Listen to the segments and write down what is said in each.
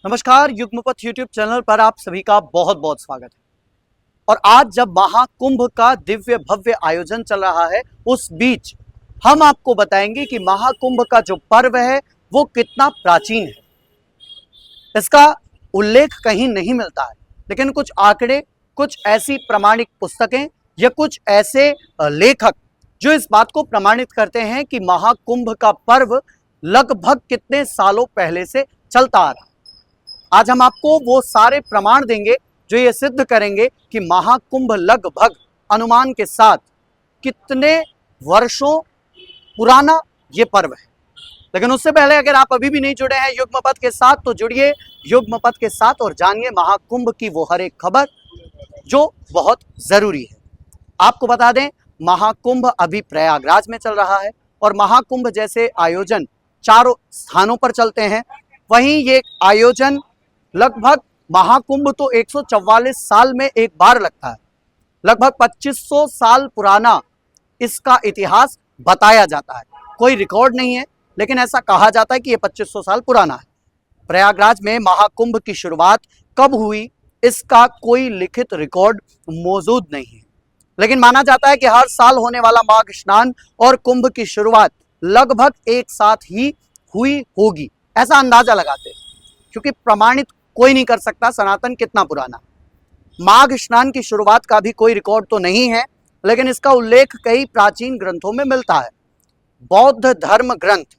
नमस्कार, युग्मपथ YouTube channel पर आप सभी का बहुत बहुत स्वागत है। और आज जब महाकुंभ का दिव्य भव्य आयोजन चल रहा है, उस बीच हम आपको बताएंगे कि महाकुंभ का जो पर्व है वो कितना प्राचीन है। इसका उल्लेख कहीं नहीं मिलता है, लेकिन कुछ आंकड़े, कुछ ऐसी प्रमाणिक पुस्तकें या कुछ ऐसे लेखक जो इस बात को प्रमाणित करते हैं कि महाकुंभ का पर्व लगभग कितने सालों पहले से चलता आ रहा है। आज हम आपको वो सारे प्रमाण देंगे जो ये सिद्ध करेंगे कि महाकुंभ लगभग अनुमान के साथ कितने वर्षों पुराना ये पर्व है। लेकिन उससे पहले अगर आप अभी भी नहीं जुड़े हैं युग्मपथ के साथ, तो जुड़िए युग्मपथ के साथ और जानिए महाकुंभ की वो हर एक खबर जो बहुत जरूरी है। आपको बता दें, महाकुंभ अभी प्रयागराज में चल रहा है और महाकुंभ जैसे आयोजन चारों स्थानों पर चलते हैं। वहीं ये आयोजन लगभग महाकुंभ तो 144 साल में एक बार लगता है। लगभग 2500 साल पुराना इसका इतिहास बताया जाता है। कोई रिकॉर्ड नहीं है, लेकिन ऐसा कहा जाता है कि ये 2500 साल पुराना है। प्रयागराज में महाकुंभ की शुरुआत कब हुई, इसका कोई लिखित रिकॉर्ड मौजूद नहीं है, लेकिन माना जाता है कि हर साल होने वाला माघ स्नान और कुंभ की शुरुआत लगभग एक साथ ही हुई होगी, ऐसा अंदाजा लगाते हैं, क्योंकि प्रमाणित कोई नहीं कर सकता सनातन कितना पुराना। माघ स्नान की शुरुआत का भी कोई रिकॉर्ड तो नहीं है, लेकिन इसका उल्लेख कई प्राचीन ग्रंथों में मिलता है। बौद्ध धर्म ग्रंथ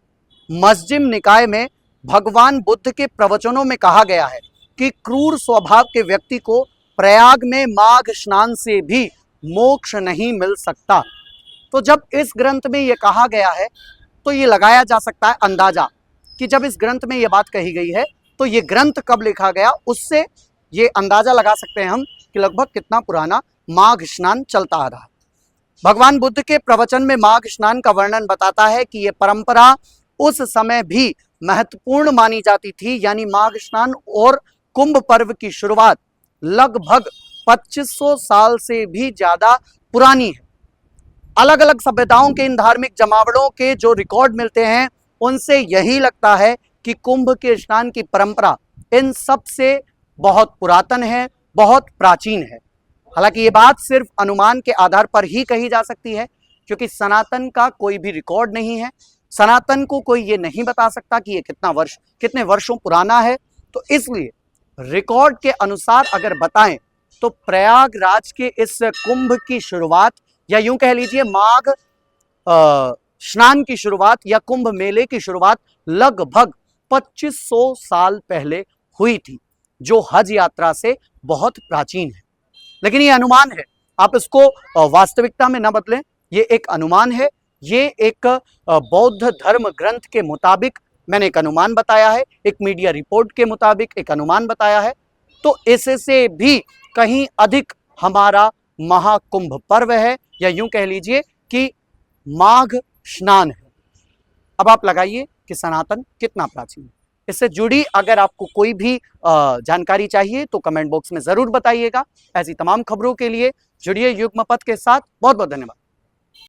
मजजिम निकाय में भगवान बुद्ध के प्रवचनों में कहा गया है कि क्रूर स्वभाव के व्यक्ति को प्रयाग में माघ स्नान से भी मोक्ष नहीं मिल सकता। तो जब इस ग्रंथ में यह कहा गया है, तो ये लगाया जा सकता है अंदाजा कि जब इस ग्रंथ में यह बात कही गई है तो ये ग्रंथ कब लिखा गया, उससे ये अंदाजा लगा सकते हैं हम कि लगभग कितना पुराना माघ स्नान चलता आ रहा है। भगवान बुद्ध के प्रवचन में माघ स्नान का वर्णन बताता है कि यह परंपरा उस समय भी महत्वपूर्ण मानी जाती थी, यानी माघ स्नान और कुंभ पर्व की शुरुआत लगभग 2500 साल से भी ज्यादा पुरानी है। अलग अलग सभ्यताओं के इन धार्मिक जमावड़ों के जो रिकॉर्ड मिलते हैं, उनसे यही लगता है कि कुंभ के स्नान की परंपरा इन सब से बहुत पुरातन है, बहुत प्राचीन है। हालांकि ये बात सिर्फ अनुमान के आधार पर ही कही जा सकती है, क्योंकि सनातन का कोई भी रिकॉर्ड नहीं है। सनातन को कोई ये नहीं बता सकता कि ये कितने वर्षों पुराना है। तो इसलिए रिकॉर्ड के अनुसार अगर बताएं तो प्रयागराज के इस कुंभ की शुरुआत, या यूं कह लीजिए माघ स्नान की शुरुआत या कुंभ मेले की शुरुआत लगभग 2500 साल पहले हुई थी, जो हज यात्रा से बहुत प्राचीन है। लेकिन ये अनुमान है, आप इसको वास्तविकता में न बदलें। ये एक अनुमान है, ये एक बौद्ध धर्म ग्रंथ के मुताबिक मैंने एक अनुमान बताया है, एक मीडिया रिपोर्ट के मुताबिक एक अनुमान बताया है। तो इससे भी कहीं अधिक हमारा महाकुंभ पर्व है, या यूं कह लीजिए कि माघ स्नान है। अब आप लगाइए कि सनातन कितना प्राचीन है। इससे जुड़ी अगर आपको कोई भी जानकारी चाहिए तो कमेंट बॉक्स में जरूर बताइएगा। ऐसी तमाम खबरों के लिए जुड़िए युग्मपथ के साथ। बहुत बहुत धन्यवाद।